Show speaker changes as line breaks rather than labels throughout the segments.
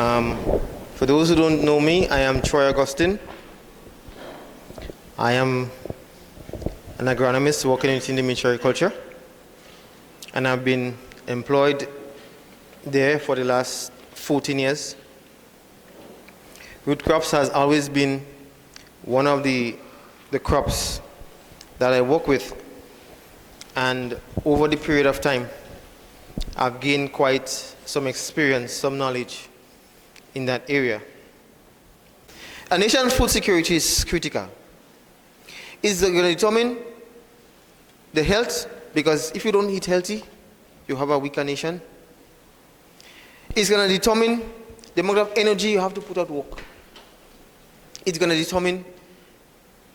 For those who don't know me, I am Troy Augustine. I am an agronomist working in the miniature agriculture, and I've been employed there for the last 14 years. Root crops has always been one of the crops that I work with, and over the period of time, I've gained quite some experience, some knowledge in that area. A nation's food security is critical. It's going to determine the health, because if you don't eat healthy, you have a weaker nation. It's going to determine the amount of energy you have to put at work. It's going to determine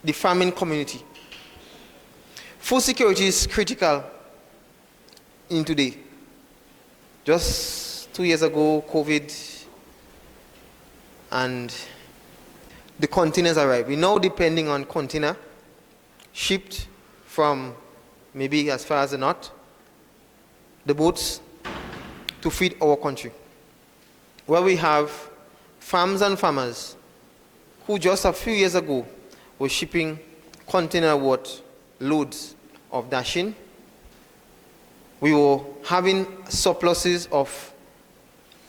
the farming community. Food security is critical in today. Just 2 years ago, COVID, and the containers arrived. We're now depending on container shipped from maybe as far as the north, the boats, to feed our country. Where we have farms and farmers who just a few years ago were shipping container worth loads of Dasheen. We were having surpluses of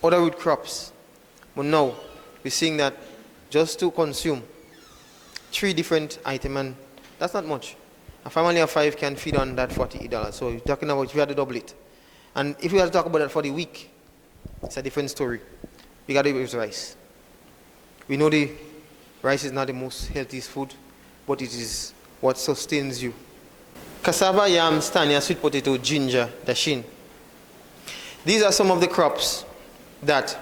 other root crops. But now we're seeing that just to consume 3 different items, and that's not much. A family of 5 can feed on that $48. So you're talking about if you had to double it. And if we had to talk about that for the week, it's a different story. We got to use rice. We know the rice is not the most healthiest food, but it is what sustains you. Cassava, yams, Tannia, sweet potato, ginger, Dasheen. These are some of the crops that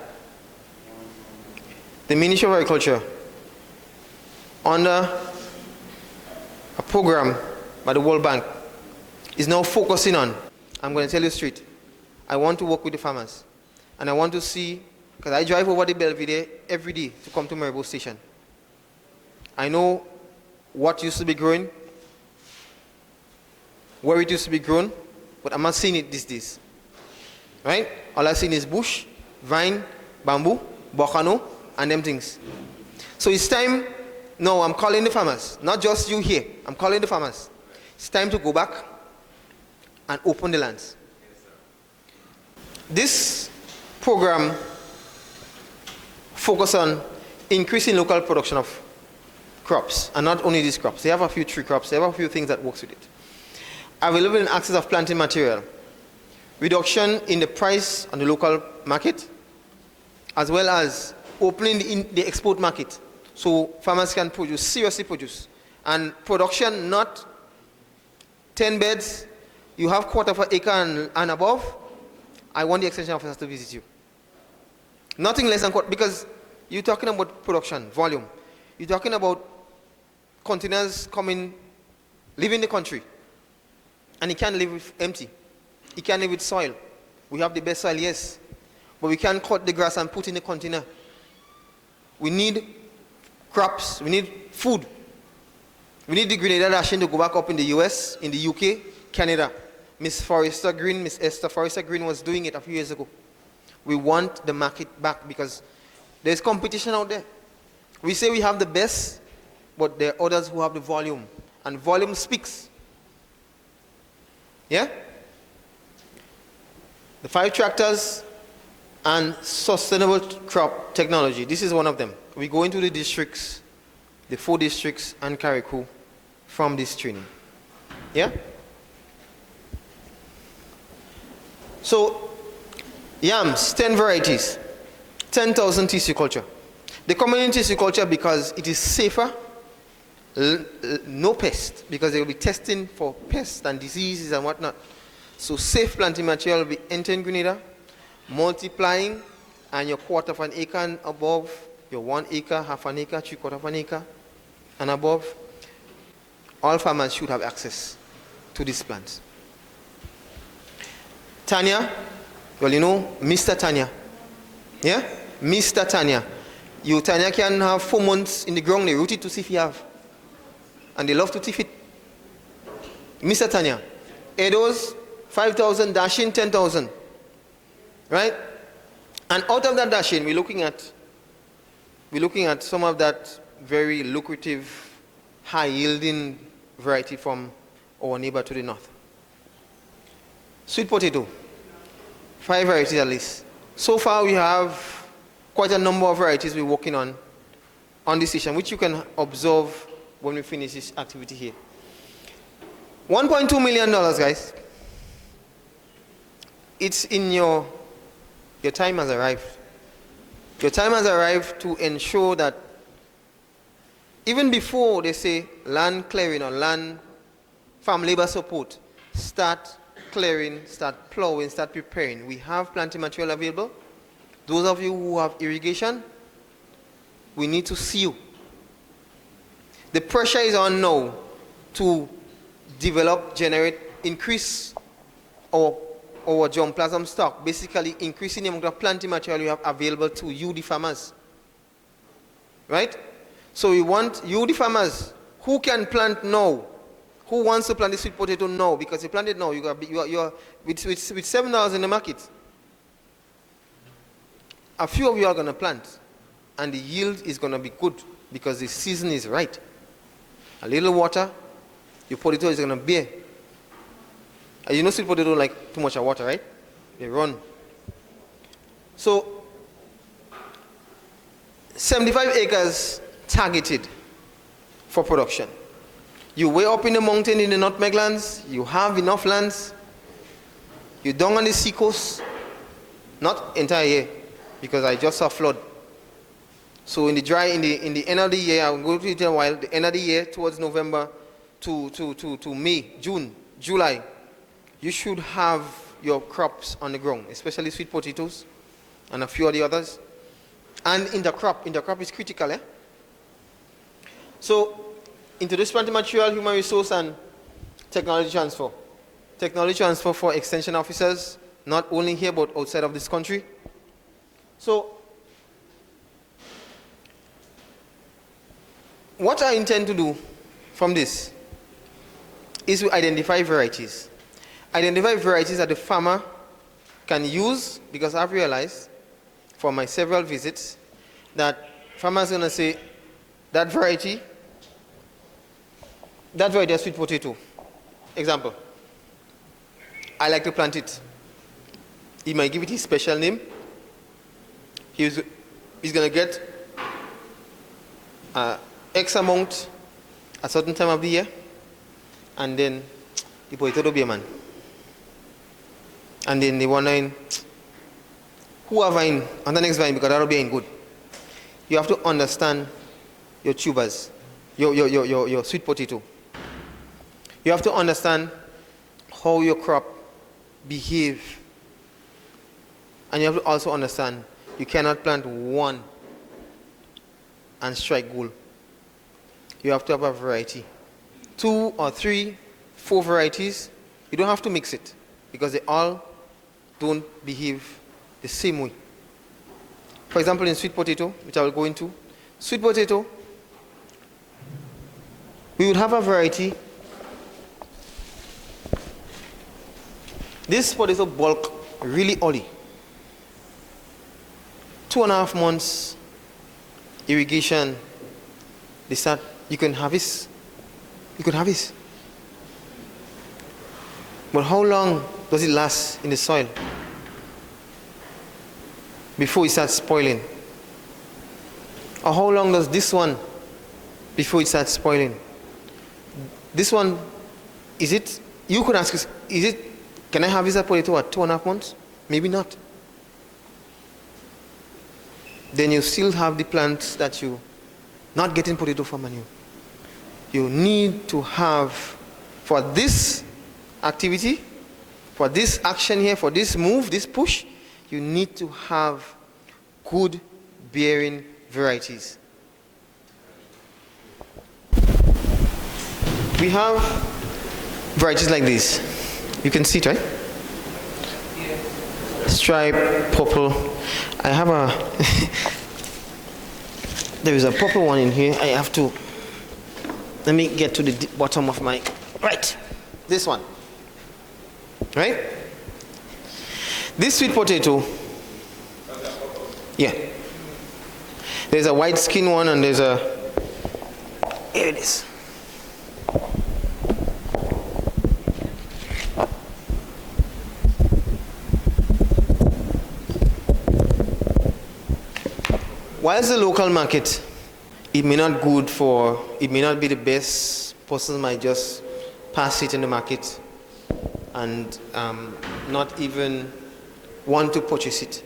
the Ministry of Agriculture, under a program by the World Bank, is now focusing on. I'm going to tell you straight. I want to work with the farmers. And I want to see, because I drive over the Belvedere every day to come to Maribo Station. I know what used to be growing, where it used to be grown, but I'm not seeing it these days. Right? All I've seen is bush, vine, bamboo, bocano, and them things. So it's time, no, I'm calling the farmers, not just you here, I'm calling the farmers. It's time to go back and open the lands. This program focuses on increasing local production of crops, and not only these crops. They have a few tree crops, they have a few things that works with it. Available in access of planting material, reduction in the price on the local market, as well as opening the export market, so farmers can produce, seriously produce. And production, not 10 beds, you have quarter of an acre and above, I want the extension officers to visit you. Nothing less than quarter, because you're talking about production, volume. You're talking about containers coming, leaving the country. And it can't live with empty. It can't live with soil. We have the best soil, yes. But we can't cut the grass and put in the container. We need crops. We need food. We need the Grenada Dasheen to go back up in the US, in the UK, Canada. Miss Esther Forrester Green was doing it a few years ago. We want the market back because there's competition out there. We say we have the best, but there are others who have the volume. And volume speaks. Yeah? The 5 tractors and sustainable crop technology. This is one of them. We go into the districts, the 4 districts and Carriacou from this training. Yeah? So, yams, 10 varieties, 10,000 tissue culture. The community tissue culture because it is safer, no pest, because they will be testing for pests and diseases and whatnot. So safe planting material will be entering Grenada, multiplying, and your quarter of an acre and above, your 1 acre, half an acre, 3/4 of an acre, and above, all farmers should have access to these plants. Tannia, well, you know, Mr. Tannia. Yeah? Mr. Tannia. You, Tannia, can have 4 months in the ground, they root it to see if you have. And they love to tiff it. Mr. Tannia. Edos, 5,000, Dasheen, 10,000. Right? And out of that Dasheen, we're looking at some of that very lucrative, high-yielding variety from our neighbor to the north. Sweet potato, 5 varieties at least. So far we have quite a number of varieties we're working on this station, which you can observe when we finish this activity here. $1.2 million, guys. It's in your time has arrived. Your time has arrived to ensure that even before they say land clearing or land farm labor support, start clearing, start plowing, start preparing. We have planting material available. Those of you who have irrigation, we need to see you. The pressure is on now to develop, generate, increase our germplasm stock, basically increasing the amount of planting material you have available to you, the farmers. Right? So we want you, the farmers, who can plant now, who wants to plant the sweet potato now, because you plant it now, you are with $7 in the market. A few of you are going to plant, and the yield is going to be good because the season is right. A little water, your potato is going to bear. You know sweet potato don't like too much of water, right? They run. So, 75 acres targeted for production. You way up in the mountain in the nutmeg lands, you have enough lands. You're down on the sea coast, not entire year, because I just saw flood. So in the end of the year, I'll go to it in a while, the end of the year towards November to May, June, July, you should have your crops on the ground, especially sweet potatoes and a few of the others. And in the crop is critical. So, into this planting material, human resource, and technology transfer. Technology transfer for extension officers, not only here but outside of this country. So, what I intend to do from this is to identify varieties. Identify varieties that the farmer can use, because I've realized from my several visits that farmers are going to say, that variety of sweet potato, example, I like to plant it. He might give it his special name. He's going to get X amount a certain time of the year, and then the potato will be a man. And then they wondering, who are vine on the next vine, because that will be good. You have to understand your tubers, your sweet potato. You have to understand how your crop behave. And you have to also understand you cannot plant one and strike gold. You have to have a variety. 2 or 3, 4 varieties. You don't have to mix it, because they all don't behave the same way. For example, in sweet potato, which I will go into, sweet potato, we would have a variety. This potato bulk really early. 2.5 months irrigation, they start, you can harvest. But how long does it last in the soil before it starts spoiling? Or how long does this one before it starts spoiling? This one, is it, you could ask, can I harvest a potato at 2.5 months? Maybe not. Then you still have the plants that you not getting potato from manure. You need to have, for this activity, for this action here, for this move, this push, you need to have good bearing varieties. We have varieties like this. You can see it, right? Stripe, purple. I have there is a purple one in here. I have to, let me get to the bottom of my, right, this one, right? This sweet potato, Yeah. There's a white skin one and there's a, here it is. Whilst the local market, it may not be the best. Persons might just pass it in the market and not even want to purchase it.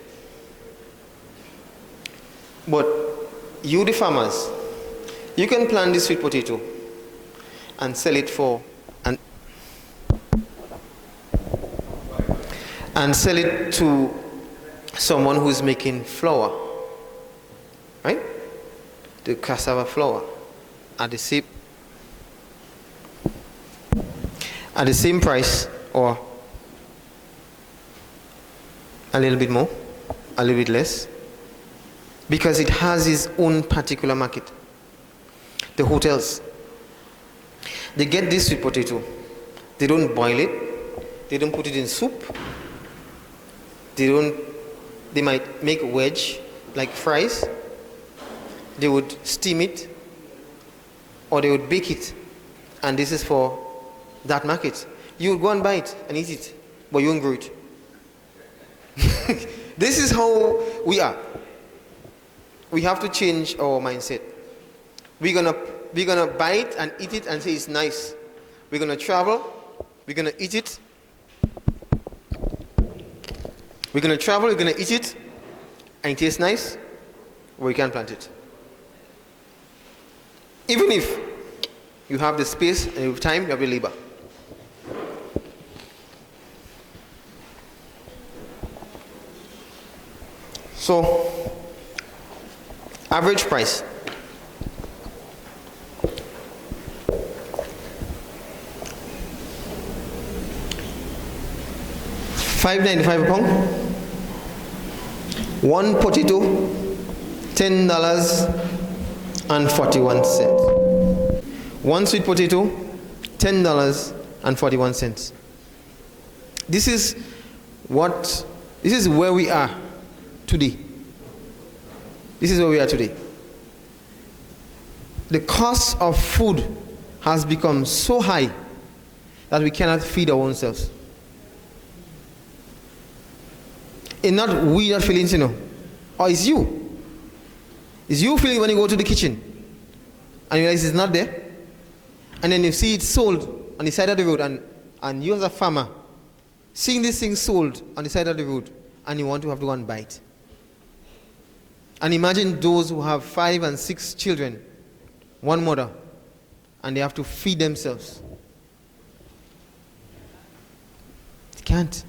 But you, the farmers, you can plant this sweet potato and sell it to someone who's making flour, right? The cassava flour at the same price, or a little bit more, a little bit less, because it has its own particular market. The hotels, they get this sweet potato, they don't boil it, they don't put it in soup, they might make wedge like fries, they would steam it or they would bake it, and this is for that market. You would go and buy it and eat it, but you won't grow it. This is how we are. We have to change our mindset. We're gonna buy it and eat it and say it's nice. We're gonna travel, we're gonna eat it. We're gonna travel, we're gonna eat it, and it tastes nice, or we can't plant it. Even if you have the space and you have time, you have the labor. So, average price. $5.95 a pound. One potato, $10.41. One sweet potato, $10.41. This is where we are today. This is where we are today. The cost of food has become so high that we cannot feed our own selves. It's not we that feelings, or it's you. It's you feeling when you go to the kitchen and you realize it's not there, and then you see it sold on the side of the road, and you as a farmer seeing this thing sold on the side of the road, and you want to have to go and buy it. And imagine those who have 5 and 6 children, one mother, and they have to feed themselves. They can't.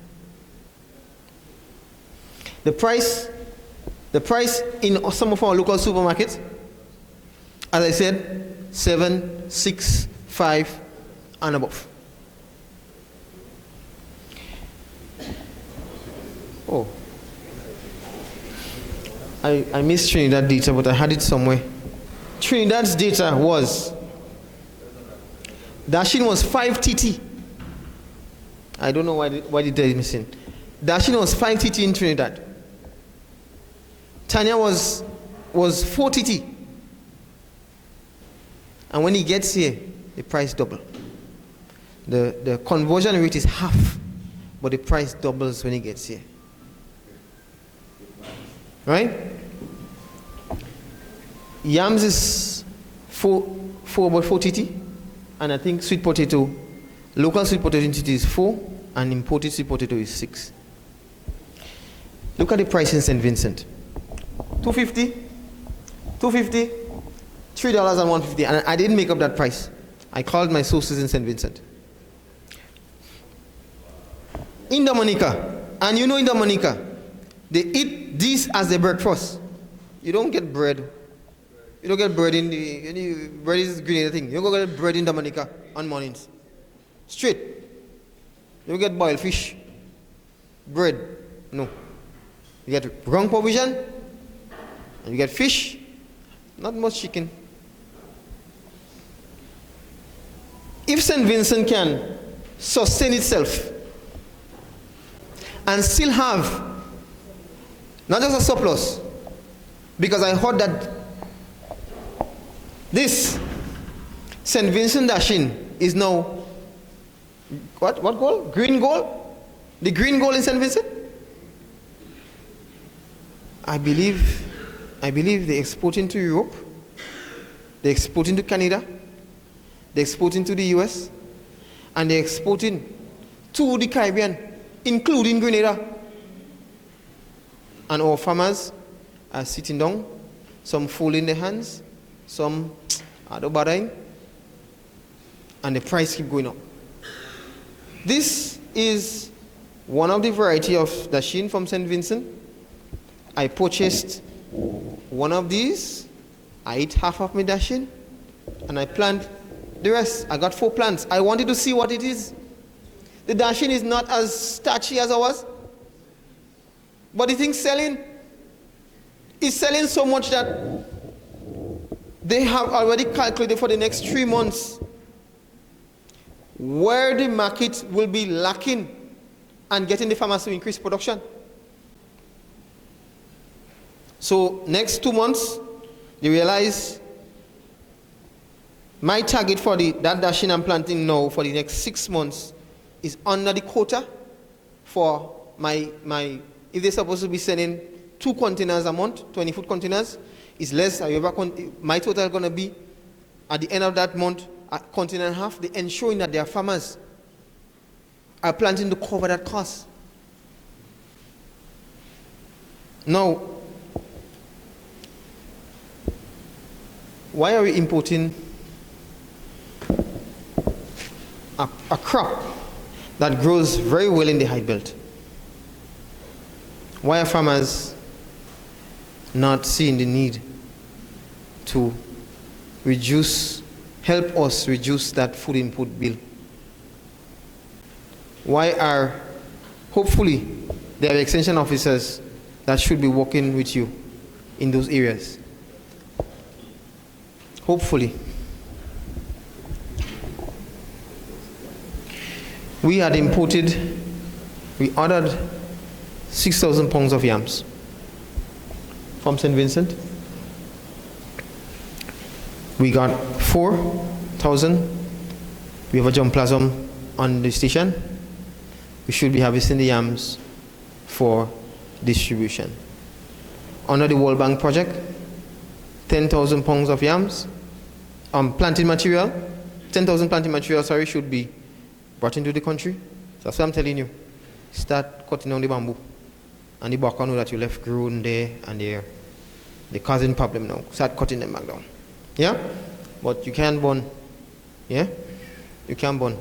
The price in some of our local supermarkets, as I said, 7, 6, 5, and above. Oh, I missed Trinidad data, but I had it somewhere. Trinidad's data was, Dasheen was 5 TT. I don't know why the data is missing. Dasheen was 5 TT in Trinidad. Tannia was 4 TT. And when he gets here, the price double. The conversion rate is half, but the price doubles when he gets here. Right? Yams is about 4 TT, and I think sweet potato, local sweet potato in TT is 4, and imported sweet potato is 6. Look at the price in St. Vincent. $2.50, $3 and $1.50, and I didn't make up that price. I called my sources in St. Vincent. In Dominica, and in Dominica, they eat this as their breakfast. You don't get bread. You don't get bread in the bread is Grenada thing. You don't get bread in Dominica on mornings. Straight. You don't get boiled fish. Bread. No. You get wrong provision, and you get fish, not much chicken. If St. Vincent can sustain itself and still have not just a surplus, Because I heard that this St. Vincent Dasheen is now, what gold? Green gold? The green gold in St. Vincent? I believe they export into Europe, they export into Canada, they export into the US, and they exporting to the Caribbean, including Grenada. And our farmers are sitting down, some folding their hands, some are bothering, and the price keep going up. This is one of the variety of Dasheen from St. Vincent. I purchased one of these. I ate half of my Dasheen, and I planted the rest. I got 4 plants. I wanted to see what it is. The Dasheen is not as starchy as ours, but the thing's selling. It's selling so much that they have already calculated for the next 3 months where the market will be lacking and getting the farmers to increase production. So next 2 months, they realize my target for that Dasheen I'm planting now for the next 6 months is under the quota for my if they're supposed to be sending 2 containers a month, 20-foot containers, is less. However, my total is going to be at the end of that month a container and a half. They're ensuring that their farmers are planting to cover that cost. Now, why are we importing a crop that grows very well in the high belt? Why are farmers not seeing the need to help us reduce that food input bill? Why are, hopefully, there are extension officers that should be working with you in those areas? Hopefully. We ordered 6,000 pounds of yams from St. Vincent. We got 4,000. We have a germplasm on the station. We should be harvesting the yams for distribution. Under the World Bank project, 10,000 pounds of yams, planting material, 10,000 planting material, should be brought into the country. So that's what I'm telling you. Start cutting down the bamboo. And the bark that you left grown there and there. They're causing problem now. Start cutting them back down. Yeah? But you can't burn. Yeah? You can't burn.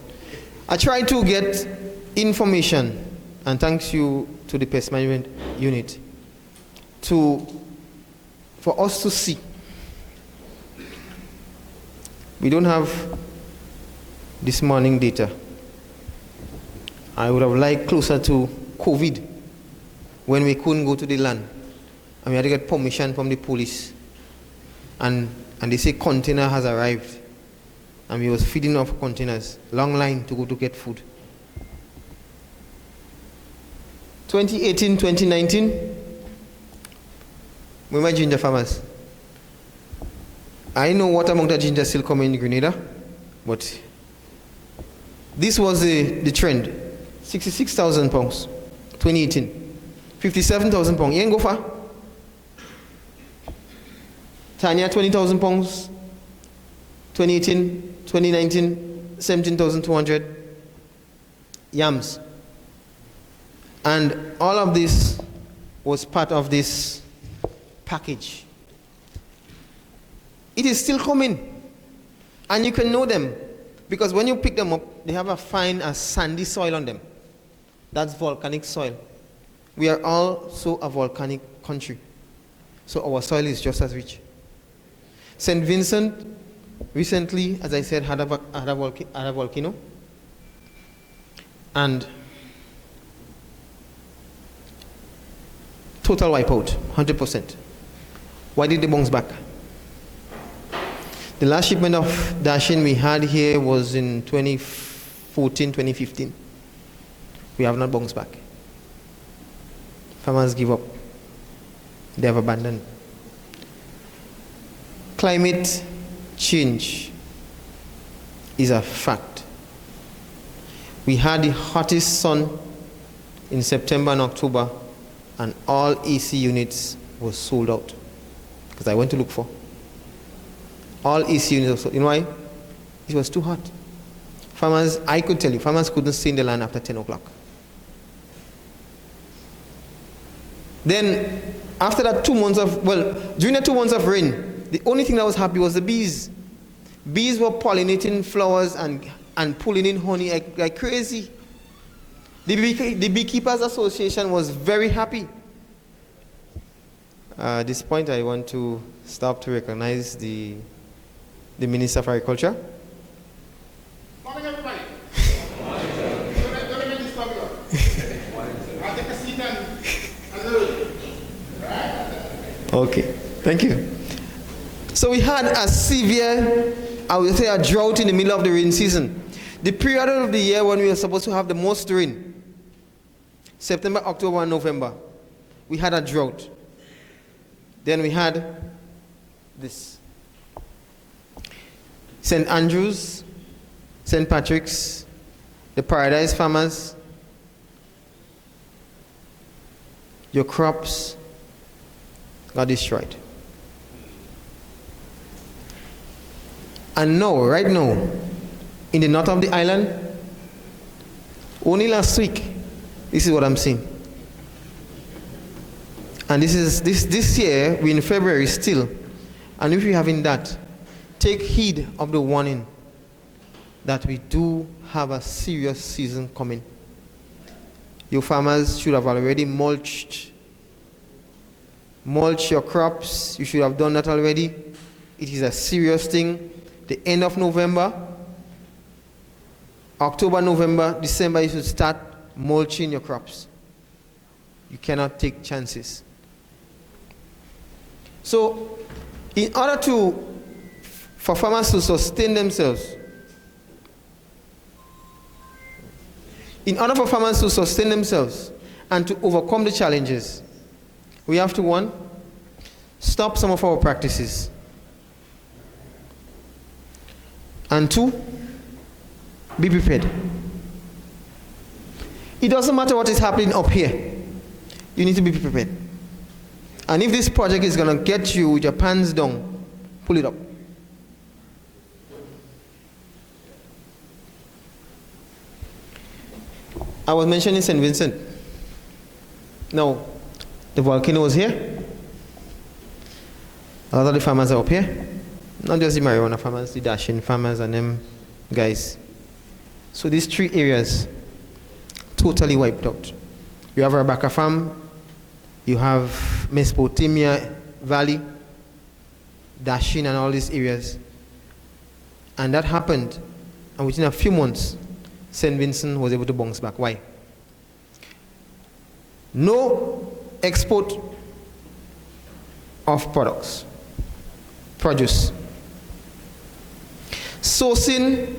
I tried to get information, and thanks you to the pest management unit, for us to see. We don't have this morning data. I would have liked closer to COVID, when we couldn't go to the land and we had to get permission from the police, and they say container has arrived, and we was feeding off containers, long line to go to get food. 2018, 2019, we were ginger farmers. I know what amount of ginger still coming in Grenada, but this was the trend. 66,000 pounds, 2018. 57,000 pounds. You ain't go far. Tannia, 20,000 pounds. 2018, 2019, 17,200 yams. And all of this was part of this package. It is still coming. And you can know them, because when you pick them up, they have a fine, sandy soil on them. That's volcanic soil. We are also a volcanic country, so our soil is just as rich. St. Vincent recently, as I said, had a volcano, and total wipeout, 100%. Why did they bounce back? The last shipment of Dasheen we had here was in 2014, 2015. We have not bounced back. Farmers give up. They have abandoned. Climate change is a fact. We had the hottest sun in September and October, and all AC units were sold out. Because I went to look for. All AC units were sold. You know why? It was too hot. Farmers, I could tell you, farmers couldn't stay in the land after 10 o'clock. Then, after that 2 months of, during the 2 months of rain, the only thing that was happy was the bees. Bees were pollinating flowers and pulling in honey like crazy. The Beekeepers Association was very happy. At this point, I want to stop to recognize the Minister of Agriculture.
Morning, everybody. Don't let me disturb you. I'll take a seat and load.
Okay, thank you. So we had a severe, I would say, a drought in the middle of the rain season. The period of the year when we were supposed to have the most rain, September, October, and November, we had a drought. Then we had this. St. Andrews, St. Patrick's, the Paradise farmers, your crops got destroyed. And now, right now, in the north of the island, only last week, this is what I'm seeing. And this year, we're in February still. And if you're having that, take heed of the warning that we do have a serious season coming. Your farmers should have already mulched your crops. You should have done that already. It is a serious thing. The end of November, October, November, December, you should start mulching your crops. You cannot take chances. So, in order for farmers to sustain themselves, and to overcome the challenges, we have to, one, stop some of our practices. And two, be prepared. It doesn't matter what is happening up here. You need to be prepared. And if this project is going to get you with your pants down, pull it up. I was mentioning St. Vincent. Now, the volcano was here. A lot of the farmers are up here. Not just the marijuana farmers, the Dasheen farmers and them guys. So these three areas, totally wiped out. You have Rebecca Farm, you have Mesopotamia Valley, Dasheen and all these areas. And that happened, and within a few months, St. Vincent was able to bounce back. Why? No export of produce. Sourcing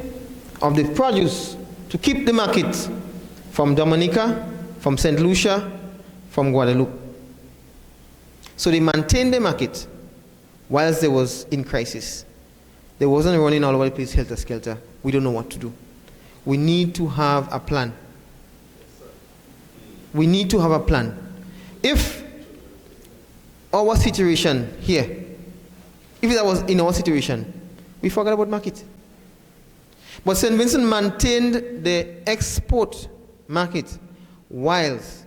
of the produce to keep the market from Dominica, from St. Lucia, from Guadeloupe. So they maintained the market whilst they was in crisis. They wasn't running all over the place helter-skelter. We don't know what to do. We need to have a plan. We need to have a plan. If our situation here, if that was in our situation, we forgot about market. But St. Vincent maintained the export market whilst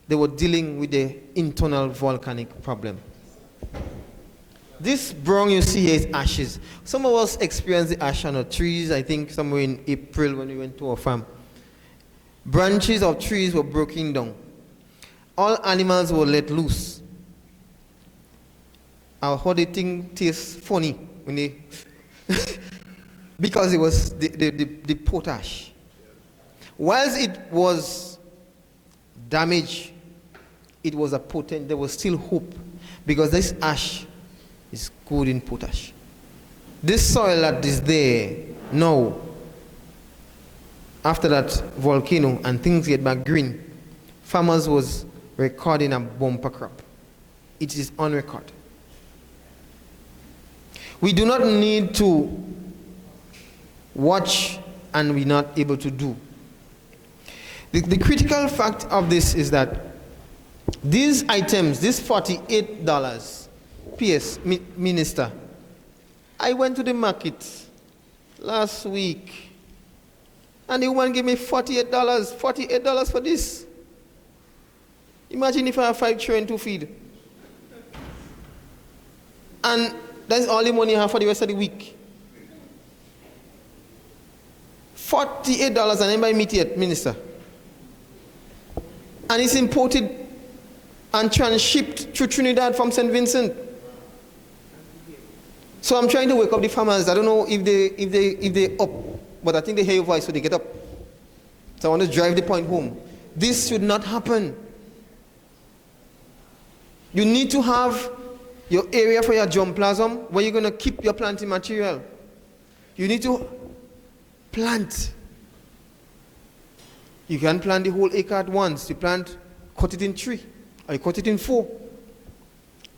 they were dealing with the internal volcanic problem. This brown you see here is ashes. Some of us experienced the ash on our trees, I think somewhere in April when we went to our farm. Branches of trees were broken down. All animals were let loose. Our whole thing tastes funny when they because it was the potash. Whilst it was damaged, it was a potent, there was still hope because this ash is good in potash. This soil that is there now, after that volcano and things get back green, farmers was recording a bumper crop. It is on record. We do not need to watch and we're not able to do. The critical fact of this is that these items, this $48, PS, Minister, I went to the market last week and the woman gave me $48 for this. Imagine if I have 5 children to feed. And that's all the money I have for the rest of the week. $48 and anybody meet yet, Minister. And it's imported and transshipped through Trinidad from St. Vincent. So I'm trying to wake up the farmers. I don't know if they up, but I think they hear your voice, so they get up. So I want to drive the point home. This should not happen. You need to have your area for your germplasm where you're going to keep your planting material. You need to plant. You can plant the whole acre at once. You cut it in 3, or you cut it in 4.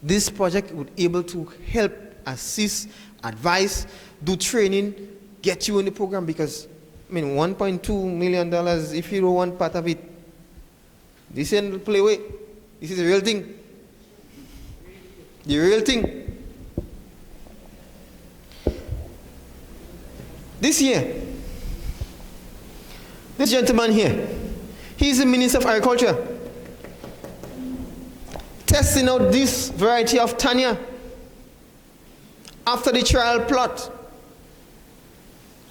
This project would be able to help, assist, advise, do training, get you in the program, because $1.2 million, if you don't want part of it, this ain't play away. This is a real thing. The real thing. This year, this gentleman here, he's the Minister of Agriculture, testing out this variety of Tannia after the trial plot.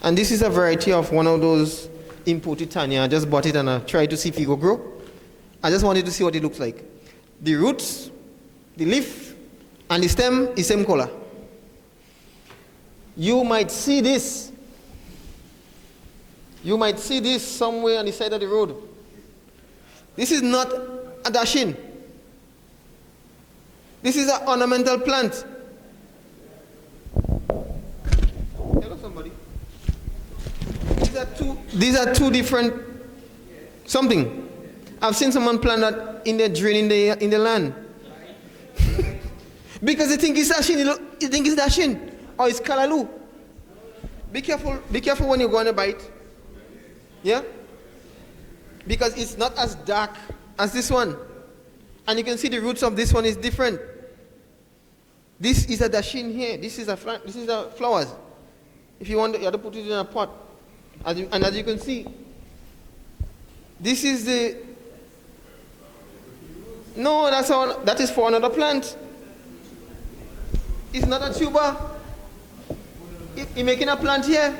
And this is a variety of one of those imported Tannia. I just bought it and I tried to see if it will grow. I just wanted to see what it looks like. The roots, the leaf, and the stem is same color. You might see this. You might see this somewhere on the side of the road. This is not a Dasheen. This is an ornamental plant. Hello, somebody. These are two different something. I've seen someone plant that in the drain in the land. Because they think it's Dasheen. You think it's Dasheen or it's Kalaloo. Be careful when you go on a bite. Yeah? Because it's not as dark as this one. And you can see the roots of this one is different. This is a Dasheen here. This is a flowers. If you want, you have to put it in a pot. And as you can see, this is the... No, that is for another plant. It's not a tuber. You're making a plant here.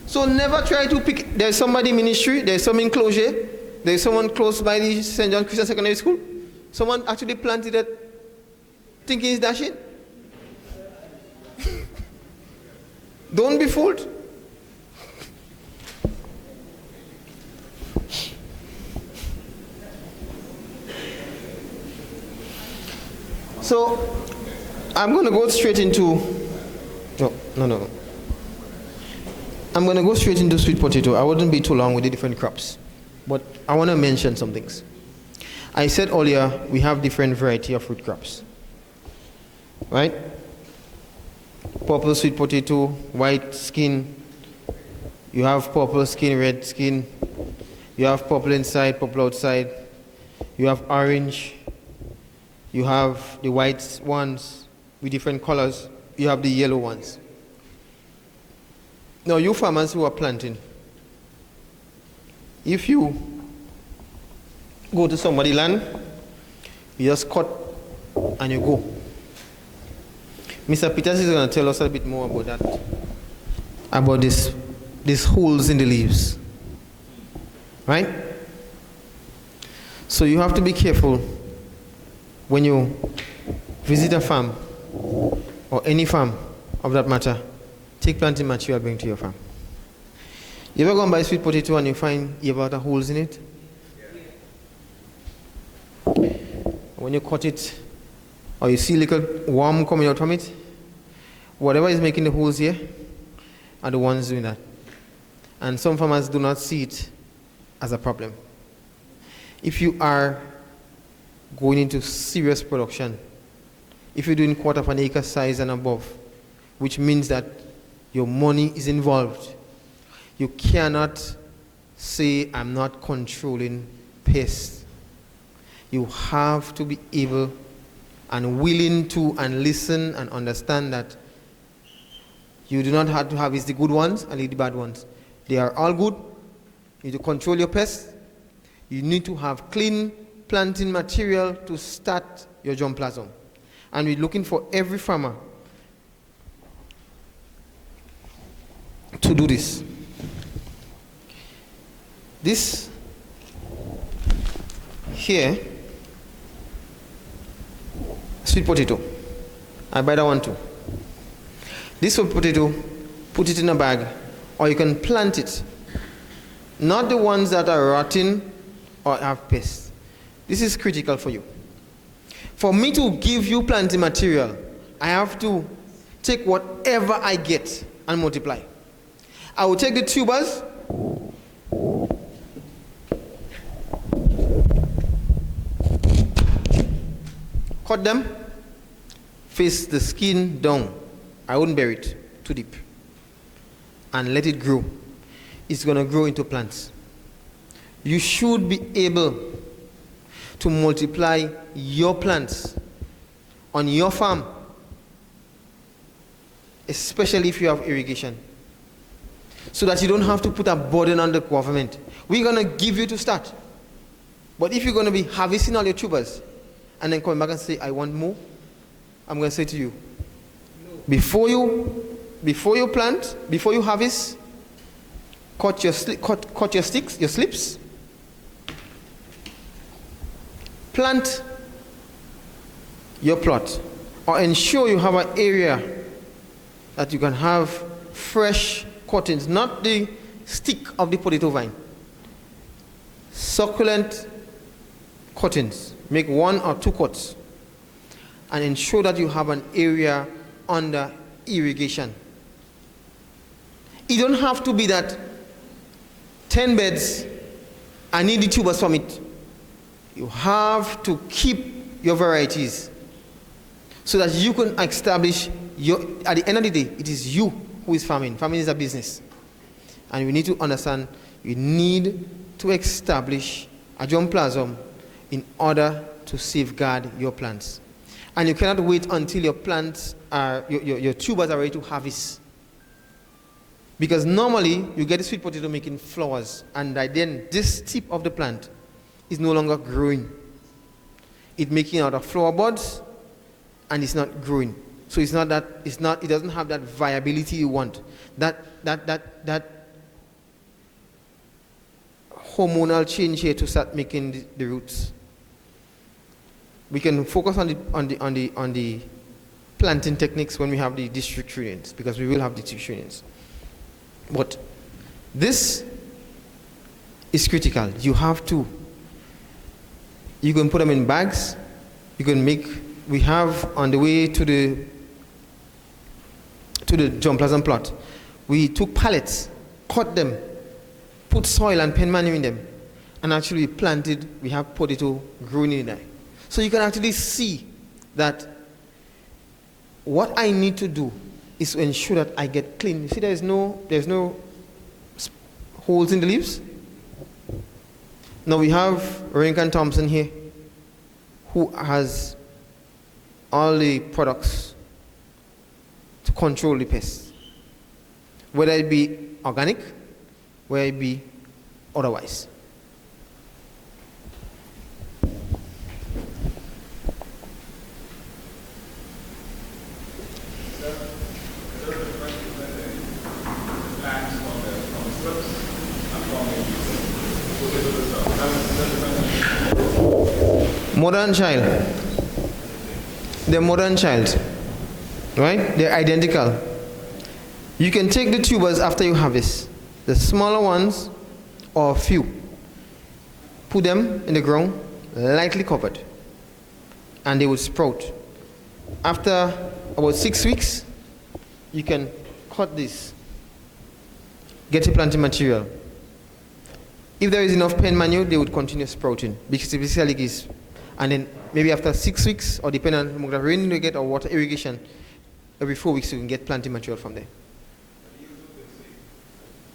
So never try to pick. There's somebody in ministry, there's some enclosure, there's someone close by the St. John Christian Secondary School. Someone actually planted it thinking it's Dasheen. Don't be fooled. So I'm going to go straight into no. I'm going to go straight into sweet potato. I wouldn't be too long with the different crops, but I want to mention some things. I said earlier we have different variety of fruit crops, right? Purple sweet potato, white skin. You have purple skin, red skin. You have purple inside, purple outside. You have orange. You have the white ones with different colors. You have the yellow ones. Now, you farmers who are planting, if you go to somebody's land, you just cut and you go. Mr. Peters is going to tell us a bit more about that, about these holes in the leaves, right? So you have to be careful when you visit a farm, or any farm of that matter. Take planting material, bring to your farm. You ever go and buy sweet potato and you find you have holes in it? When you cut it, or you see a little worm coming out from it, whatever is making the holes here are the ones doing that. And some farmers do not see it as a problem. If you are going into serious production, if you're doing quarter of an acre size and above, which means that your money is involved. You cannot say, I'm not controlling pests. You have to be able and willing to and listen and understand that you do not have to harvest the good ones and leave the bad ones. They are all good. You need to control your pests. You need to have clean planting material to start your germplasm. And we're looking for every farmer to do this. This here, sweet potato. I buy that one too. This sweet potato, put it in a bag, or you can plant it. Not the ones that are rotting or have pests. This is critical for you. For me to give you planting material, I have to take whatever I get and multiply. I will take the tubers, cut them, face the skin down. I wouldn't bury it too deep. And let it grow. It's going to grow into plants. You should be able to multiply your plants on your farm, especially if you have irrigation, so that you don't have to put a burden on the government. We're going to give you to start. But if you're going to be harvesting all your tubers and then coming back and say, I want more, I'm going to say to you, before you plant, before you harvest, cut your sticks, your slips, plant your plot, or ensure you have an area that you can have fresh cuttings, not the stick of the potato vine. Succulent cuttings. Make 1 or 2 cuts and ensure that you have an area under irrigation. It don't have to be that 10 beds, I need the tubers from it. You have to keep your varieties so that you can establish your, at the end of the day, it is you who is farming. Farming is a business. And we need to understand you need to establish a germplasm in order to safeguard your plants. And you cannot wait until your plants are, your tubers are ready to harvest. Because normally you get the sweet potato making flowers, and by then this tip of the plant is no longer growing. It's making out of flower buds, and it's not growing. So it doesn't have that viability you want. That hormonal change here to start making the roots. We can focus on the planting techniques when we have the district unions, because we will have district unions. But this is critical. You can put them in bags. We have on the way to the germplasm plot, we took pallets, cut them, put soil and pen manure in them, and actually planted. We have potato growing in there. So you can actually see that what I need to do is to ensure that I get clean. You see there's no holes in the leaves. Now we have Rinkan Thompson here, who has all the products to control the pests, whether it be organic, whether it be otherwise. Modern child. They're modern child, right? They're identical. You can take the tubers after you harvest, the smaller ones or a few, put them in the ground, lightly covered, and they will sprout. After about 6 weeks, you can cut this, get your planting material. If there is enough pen manure, they would continue sprouting, because it basically is. And then maybe after 6 weeks, or depending on the amount of rain you get or water irrigation, every 4 weeks you can get planting material from there.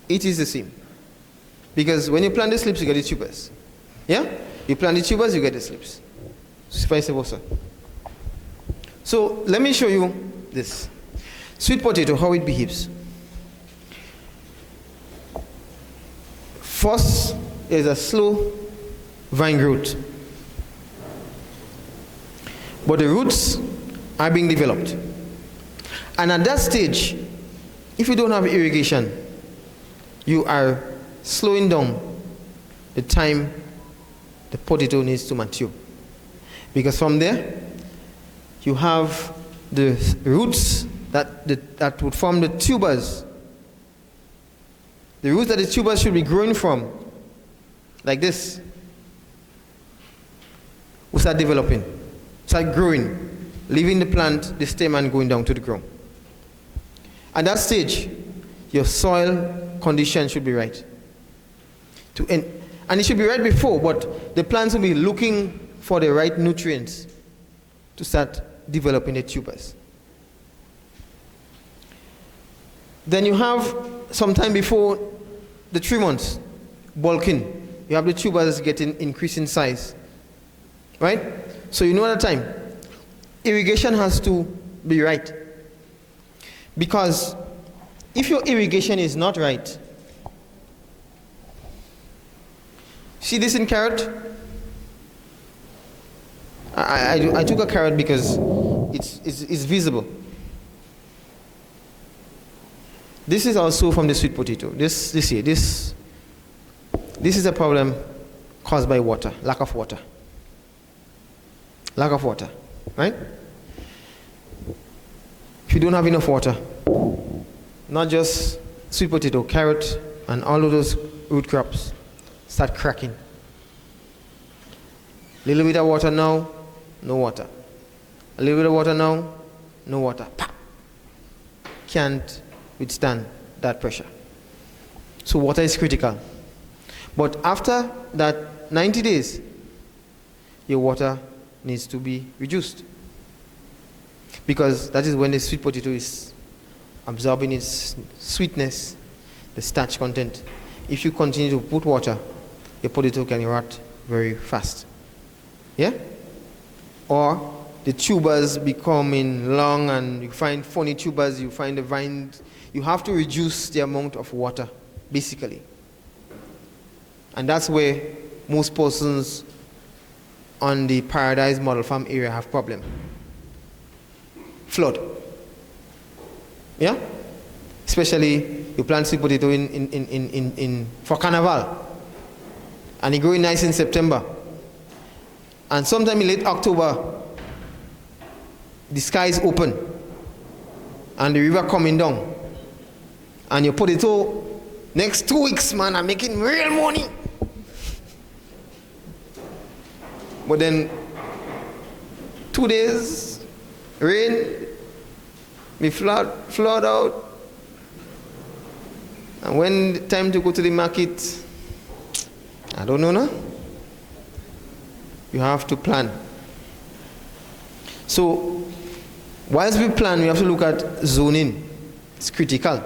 It is the same. Because when you plant the slips, you get the tubers. Yeah? You plant the tubers, you get the slips. Vice versa. So let me show you this. Sweet potato, how it behaves. First is a slow vine growth. But the roots are being developed. And at that stage, if you don't have irrigation, you are slowing down the time the potato needs to mature. Because from there, you have the roots that would form the tubers. The roots that the tubers should be growing from, like this, will start developing, start growing, leaving the plant, the stem, and going down to the ground. At that stage, your soil condition should be right. And it should be right before, but the plants will be looking for the right nutrients to start developing the tubers. Then you have some time before the 3 months, bulking. You have the tubers getting increasing size. Right? So you know at the time, irrigation has to be right. Because if your irrigation is not right, see this in carrot? I took a carrot because it's visible. This is also from the sweet potato. This is a problem caused by water, lack of water. Lack of water, right? If you don't have enough water, not just sweet potato, carrot, and all of those root crops start cracking. A little bit of water now, no water. A little bit of water now, no water. Pah! Can't withstand that pressure. So water is critical. But after that 90 days, your water needs to be reduced. Because that is when the sweet potato is absorbing its sweetness, the starch content. If you continue to put water, your potato can rot very fast. Yeah? Or the tubers becoming long and you find funny tubers, you find the vines. You have to reduce the amount of water, basically. And that's where most persons on the Paradise Model Farm area have problem. Flood. Yeah? Especially you plant sweet potato for Carnival. And it growing nice in September. And sometime in late October, the sky is open. And the river coming down. And your potato, next 2 weeks, man, I'm making real money. But then 2 days, rain, me flood out. And when the time to go to the market, I don't know now. You have to plan. So, whilst we plan, we have to look at zoning. It's critical.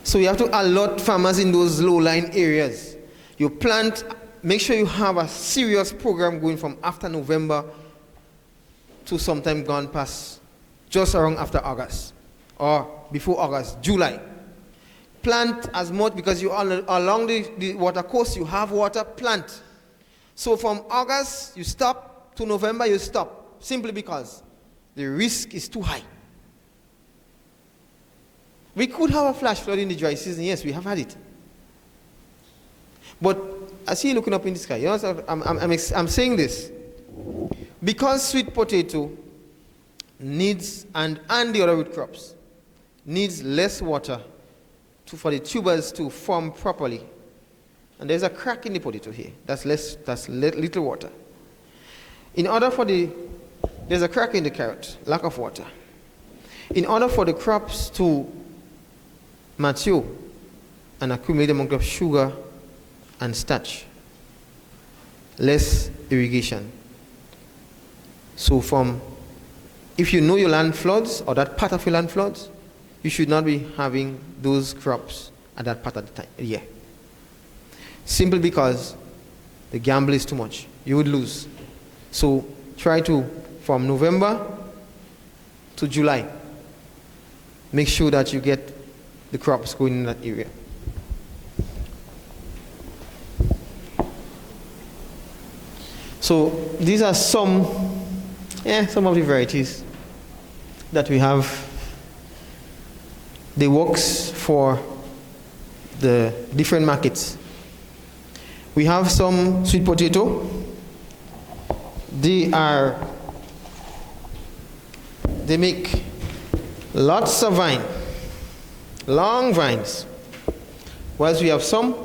So you have to allot farmers in those low-lying areas. You plant, make sure you have a serious program going from after November to sometime gone past, just around after August, or before August, July. Plant as much, because you are along the water course, you have water, plant. So from August, you stop, to November, you stop, simply because the risk is too high. We could have a flash flood in the dry season. Yes, we have had it. But I see you looking up in the sky. You know, I'm saying this because sweet potato needs, and the other root crops, needs less water for the tubers to form properly. And there's a crack in the potato here. That's little water. There's a crack in the carrot, lack of water. In order for the crops to mature and accumulate amount of sugar and starch, less irrigation So if you know your land floods or that part of your land floods, you should not be having those crops at that part of the time. Yeah. Simply because the gamble is too much. You would lose. So try to, from November to July, make sure that you get the crops going in that area. So these are some of the varieties that we have. They works for the different markets. We have some sweet potato. They make lots of vine, long vines. Whilst we have some,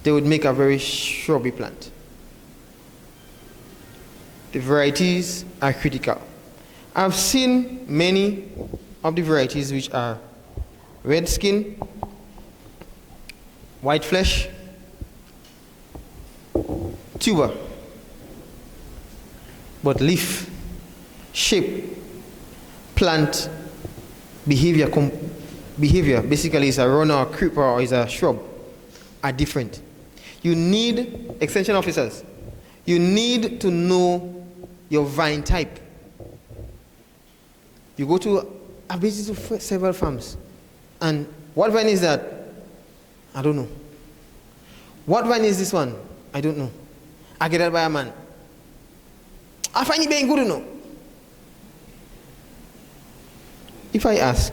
they would make a very shrubby plant. The varieties are critical. I've seen many of the varieties which are red skin, white flesh, tuber, but leaf, shape, plant, behavior basically is a runner or creeper or is a shrub, are different. You need, extension officers, you need to know your vine type. You go to, I've been to several farms, and what vine is that? I don't know. What vine is this one? I don't know. I get that by a man. I find it being good to know. If I ask,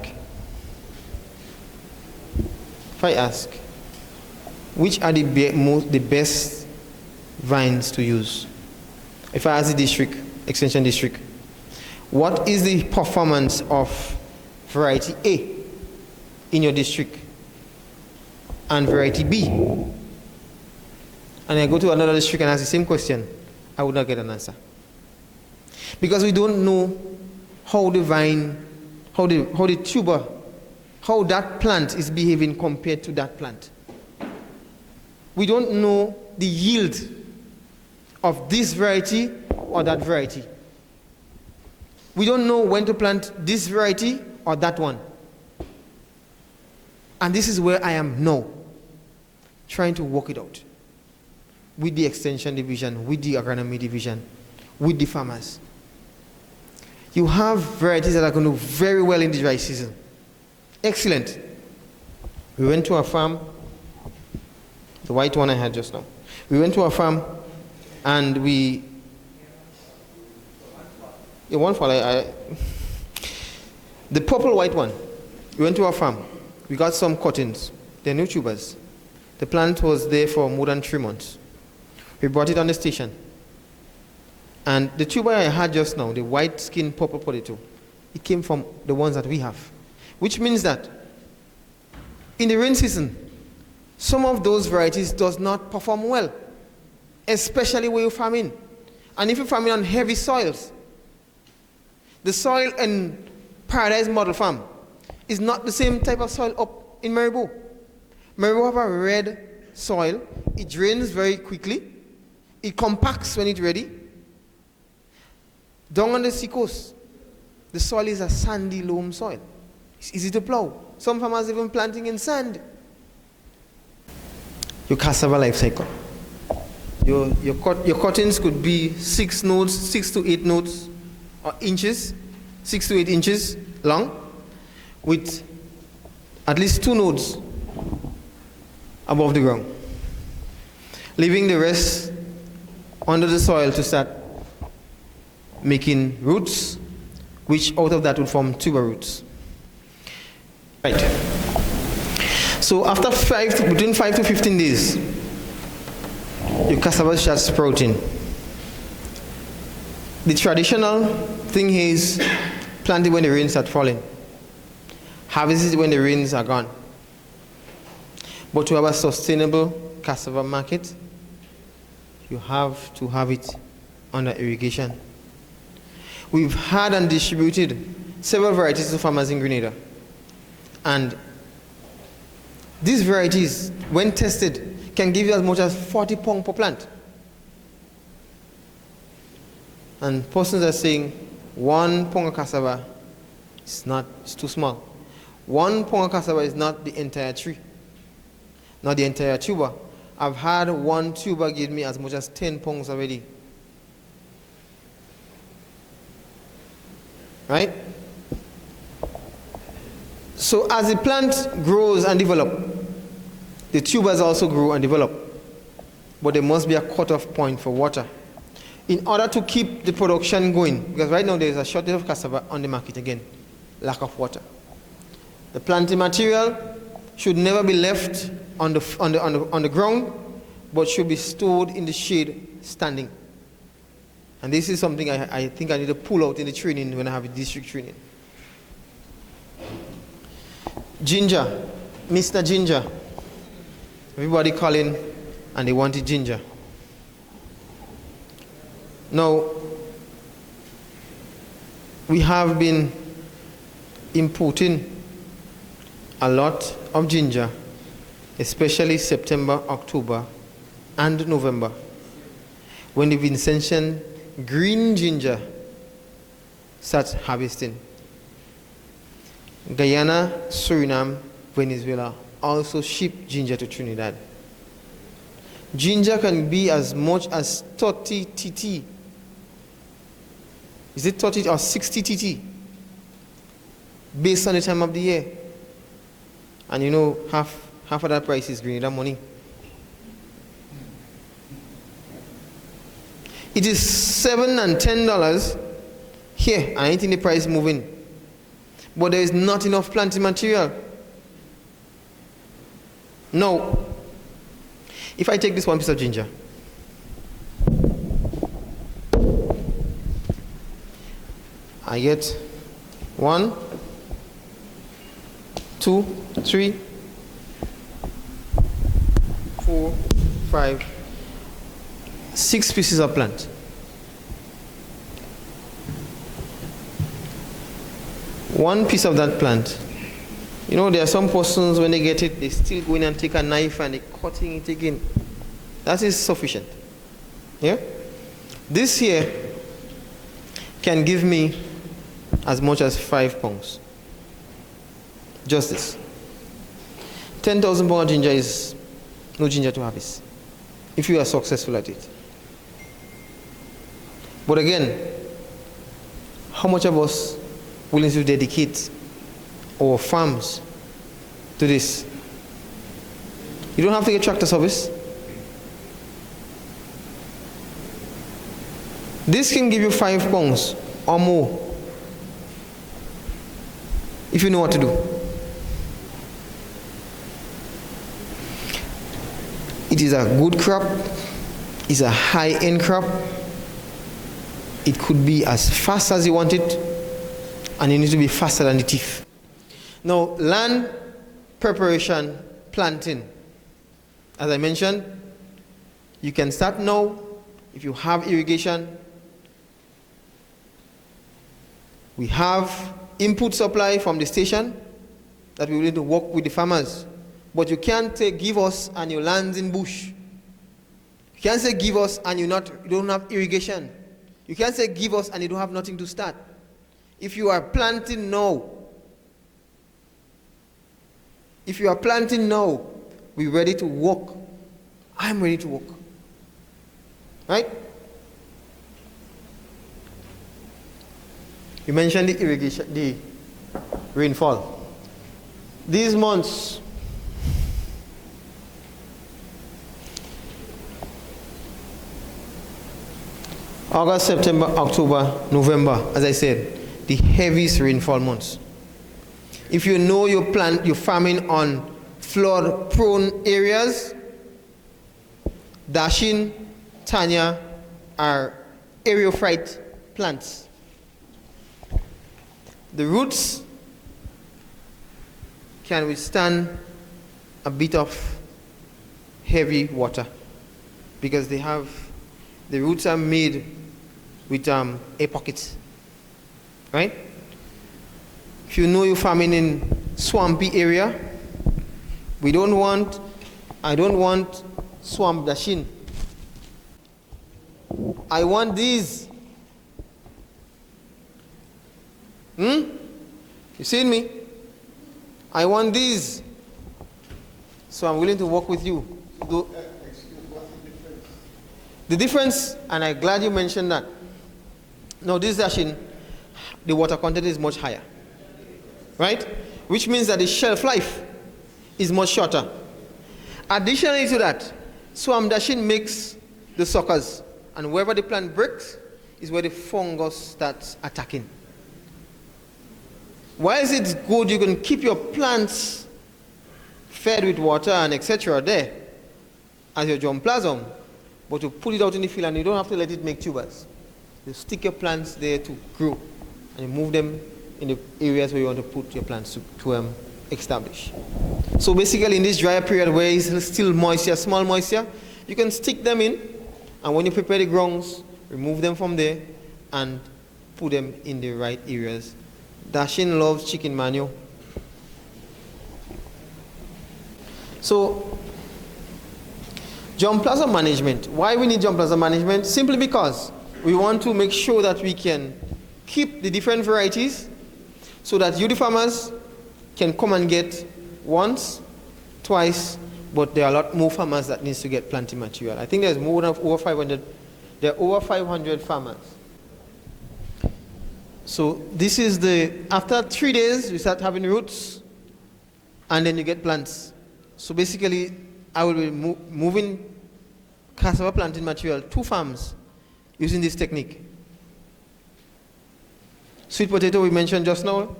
which are the best vines to use? If I ask the district, extension district, what is the performance of variety A in your district and variety B? And I go to another district and ask the same question, I would not get an answer. Because we don't know how the vine, how the tuber, how that plant is behaving compared to that plant. We don't know the yield of this variety or that variety. We don't know when to plant this variety or that one. And this is where I am now, trying to work it out with the extension division, with the agronomy division, with the farmers. You have varieties that are going to do very well in the dry season. Excellent. We went to a farm, the white one I had just now. We went to a farm and the purple white one. We went to a farm. We got some cuttings. They're new tubers. The plant was there for more than 3 months. We brought it on the station. And the tuber I had just now, the white skin purple potato, it came from the ones that we have. Which means that in the rain season, some of those varieties does not perform well, especially where you farm in. And if you farm in on heavy soils, the soil in Paradise Model Farm is not the same type of soil up in Maribo. Maribo have a red soil. It drains very quickly. It compacts when it's ready. Down on the seacoast, the soil is a sandy loam soil. It's easy to plow. Some farmers even planting in sand. Your cassava life cycle. Your cuttings could be 6 to 8 nodes or inches, 6 to 8 inches long, with at least 2 nodes above the ground, leaving the rest under the soil to start making roots, which out of that would form tuber roots. Right. So after between 5 to 15 days, your cassava starts sprouting. The traditional thing is plant it when the rains start falling. Harvest it when the rains are gone. But to have a sustainable cassava market, you have to have it under irrigation. We've had and distributed several varieties to farmers in Grenada. And these varieties, when tested, can give you as much as 40 pounds per plant. And persons are saying 1 pound of cassava it's too small. 1 pound of cassava is not the entire tree, not the entire tuber. I've had one tuber give me as much as 10 pounds already. Right? So as the plant grows and develops, the tubers also grow and develop. But there must be a cutoff point for water in order to keep the production going. Because right now there is a shortage of cassava on the market again, lack of water. The planting material should never be left on the ground, but should be stored in the shade standing. And this is something I think I need to pull out in the training when I have a district training. Ginger, Mr. Ginger. Everybody calling and they wanted ginger. Now, we have been importing a lot of ginger, especially September, October, and November, when the Vincentian green ginger starts harvesting. Guyana, Suriname, Venezuela also ship ginger to Trinidad. Ginger can be as much as 30 TT. Is it 30 or 60 TT? Based on the time of the year. And you know, half of that price is Grenada money. It is $7 and $10 here. I ain't think the price moving. But there is not enough planting material. No. If I take this one piece of ginger, I get 1, 2, 3, 4, 5, 6 pieces of plant. One piece of that plant. You know, there are some persons, when they get it, they still go in and take a knife and they're cutting it again. That is sufficient. Yeah? This here can give me as much as 5 pounds. Just this. 10,000 pounds of ginger is no ginger to harvest, if you are successful at it. But again, how much of us willing to dedicate our farms to this? You don't have to get tractor service. This can give you 5 pounds or more if you know what to do. It is a good crop. It's a high-end crop. It could be as fast as you want it, and you need to be faster than the thief. Now, land preparation, planting. As I mentioned, you can start now if you have irrigation. We have input supply from the station that we need to work with the farmers. But you can't say give us and your land's in bush. You can't say give us and you don't have irrigation. You can't say give us and you don't have nothing to start. If you are planting now, we're ready to work. I'm ready to work. Right? You mentioned the irrigation, the rainfall. These months, August, September, October, November, as I said, the heaviest rainfall months. If you know you're farming on flood-prone areas, Dasheen, Tannia are aerophyte plants. The roots can withstand a bit of heavy water because the roots are made with air pockets, right? If you know you're farming in swampy area, I don't want swamp Dasheen. I want these You seen me? I want these. So I'm willing to work with you. The difference, and I'm glad you mentioned that. Now this Dasheen, the water content is much higher. Right? Which means that the shelf life is much shorter. Additionally to that, Swamp Dasheen makes the suckers, and wherever the plant breaks is where the fungus starts attacking. Why is it good? You can keep your plants fed with water and etc. there as your germplasm, but you put it out in the field and you don't have to let it make tubers. You stick your plants there to grow and you move them in the areas where you want to put your plants to establish. So basically in this drier period where it's still moisture, small moisture, you can stick them in, and when you prepare the grounds, remove them from there and put them in the right areas. Dasheen loves chicken manure. So germplasm management. Why we need germplasm management? Simply because we want to make sure that we can keep the different varieties so that you, the farmers, can come and get once, twice, but there are a lot more farmers that needs to get planting material. I think there's more than over 500. There are over 500 farmers. So this is after 3 days, we start having roots, and then you get plants. So basically, I will be moving cassava planting material to farms using this technique. Sweet potato we mentioned just now.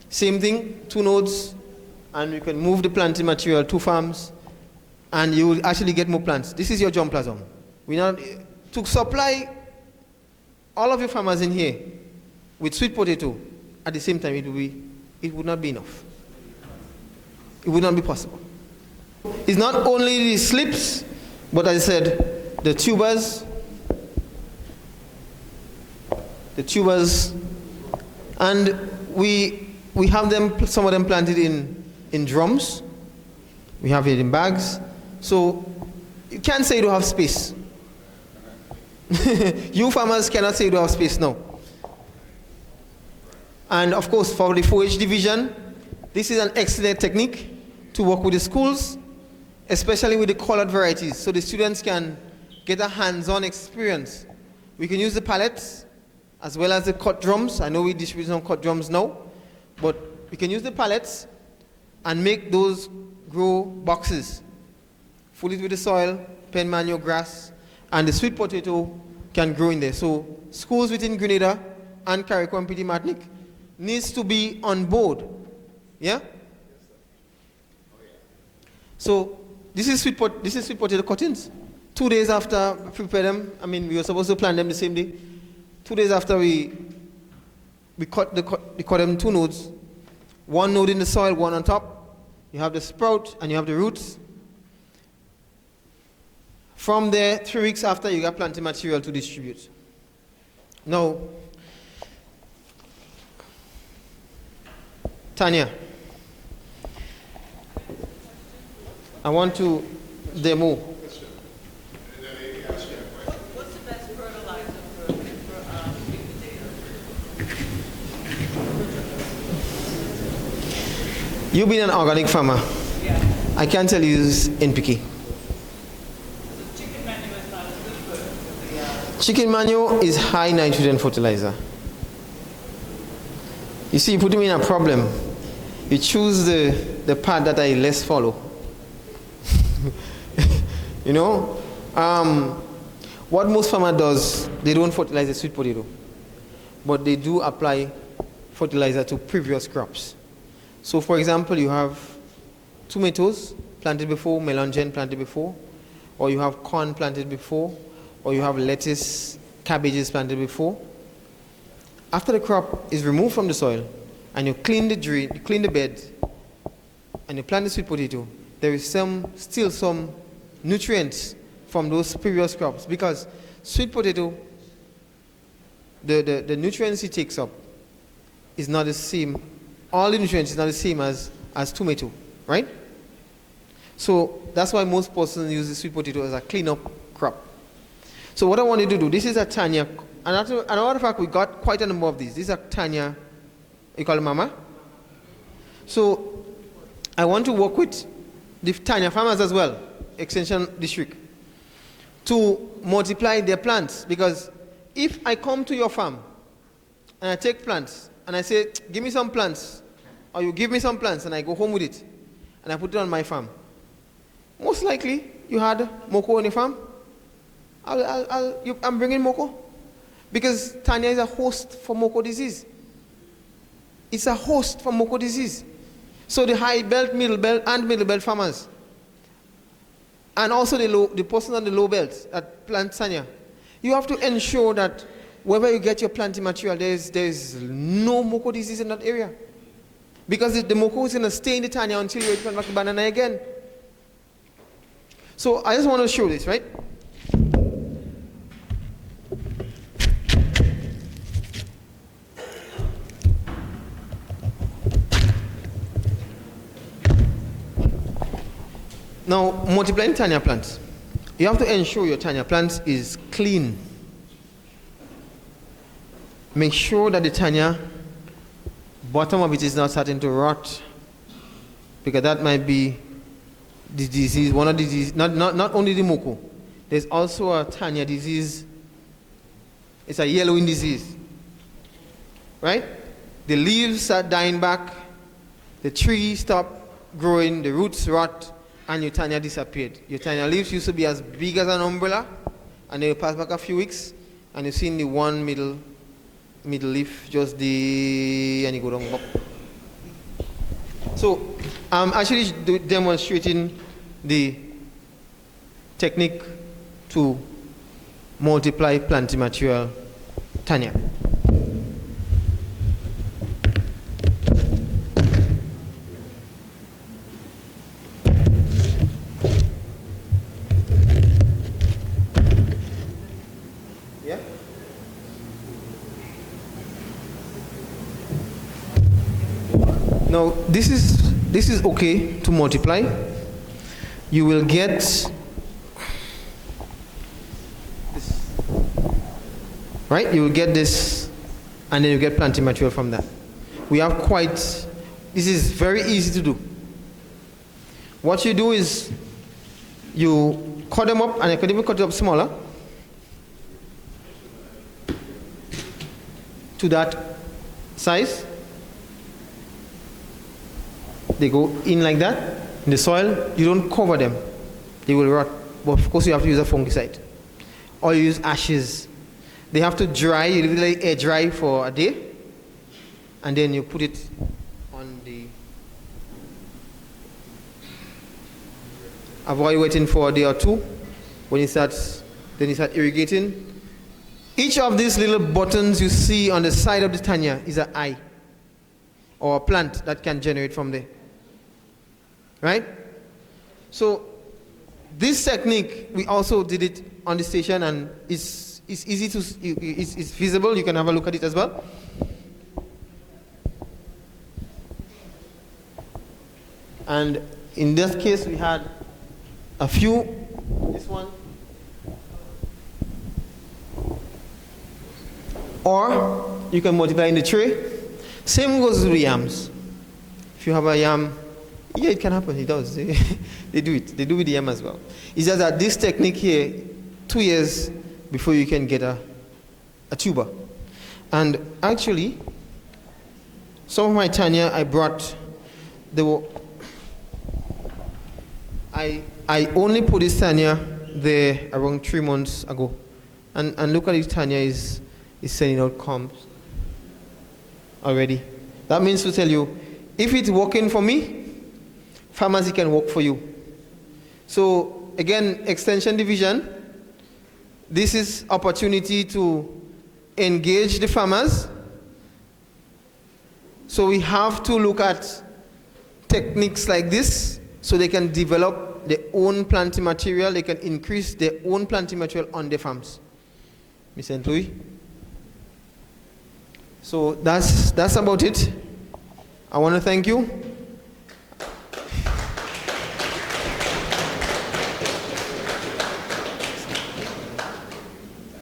Same thing, 2 nodes, and you can move the planting material to farms, and you will actually get more plants. This is your germplasm. To supply all of your farmers in here with sweet potato at the same time, it would not be enough. It would not be possible. It's not only the slips, but as I said, the tubers, and we have them, some of them planted in drums. We have it in bags. So you can't say you don't have space. You farmers cannot say you don't have space now. And of course, for the 4-H division, this is an excellent technique to work with the schools, especially with the colored varieties, so the students can get a hands-on experience. We can use the pallets as well as the cut drums. I know we distribute some cut drums now, but we can use the pallets and make those grow boxes. Fill it with the soil, pen manure, grass, and the sweet potato can grow in there. So schools within Grenada and CARICOM PD Martinique needs to be on board. Yeah? So this is sweet potato cuttings. 2 days after we prepare them, we were supposed to plant them the same day. 2 days after we cut them 2 nodes. 1 node in the soil, 1 on top. You have the sprout and you have the roots. From there, 3 weeks after, you got planting material to distribute. Now, Tannia, I want to demo.
What's the best fertilizer for sweet potato?
You've been an organic farmer.
Yeah.
I can't tell you use NPK.
So chicken manure is not as good for
Chicken manure is high nitrogen fertilizer. You see, you put me in a problem. You choose the part that I less follow. You know, what most farmer does, they don't fertilize the sweet potato, but they do apply fertilizer to previous crops. So for example, you have tomatoes planted before, melon planted before, or you have corn planted before, or you have lettuce, cabbages planted before. After the crop is removed from the soil, and you clean the drain, you clean the bed, and you plant the sweet potato, there is still some nutrients from those previous crops, because sweet potato, the nutrients it takes up is not the same. All the nutrients is not the same as tomato, right? So that's why most persons use the sweet potato as a cleanup crop. So what I want you to do, this is a Tannia, and as a matter of fact, we got quite a number of these. These are Tannia You call it Mama? So I want to work with the Tannia farmers as well, Extension District, to multiply their plants. Because if I come to your farm and I take plants and I say, give me some plants, or you give me some plants and I go home with it and I put it on my farm, most likely you had Moko on your farm. I'm bringing Moko. Because Tannia is a host for Moko disease. It's a host for Moko disease. So the high belt, middle belt, and middle belt farmers, and also the person on the low belt that plant Tannia, you have to ensure that wherever you get your planting material, there's no Moko disease in that area. Because the Moko is going to stay in the Tannia until you plant back the banana again. So I just want to show this, right? Now, multiplying Tannia plants. You have to ensure your Tannia plants is clean. Make sure that the Tannia, bottom of it is not starting to rot, because that might be the disease, one of the diseases, not only the Moko. There's also a Tannia disease. It's a yellowing disease. Right? The leaves are dying back, the tree stop growing, the roots rot, and your Tannia disappeared. Your Tannia leaves used to be as big as an umbrella, and they pass back a few weeks, and you see in the one middle leaf, just and you go down. So I'm actually demonstrating the technique to multiply planting material Tannia. Now, this is okay to multiply. You will get this, right? You will get this, and then you get planting material from that. We have this is very easy to do. What you do is you cut them up, and you can even cut it up smaller to that size. They go in like that in the soil. You don't cover them, they will rot. But of course you have to use a fungicide, or you use ashes. They have to dry. You leave it air dry for a day, and then you put it on the. Avoid waiting for a day or two. When it starts, then you start irrigating. Each of these little buttons you see on the side of the Tannia is an eye, or a plant that can generate from there. Right? So this technique, we also did it on the station, and it's easy to, it's feasible. You can have a look at it as well. And in this case, we had a few. This one. Or you can multiply in the tray. Same goes with yams. If you have a yam, yeah, it can happen. It does. They do it. They do with the yam as well. It's just that this technique here, 2 years before you can get a tuber. And actually, some of my Tannia I brought, I only put this Tannia there around 3 months ago. And look at this Tannia is sending out combs already. That means to tell you, if it's working for me, farmers, it can work for you. So again, Extension Division, this is opportunity to engage the farmers. So we have to look at techniques like this so they can develop their own planting material, they can increase their own planting material on their farms. Mr. Louis? So that's about it. I want to thank you.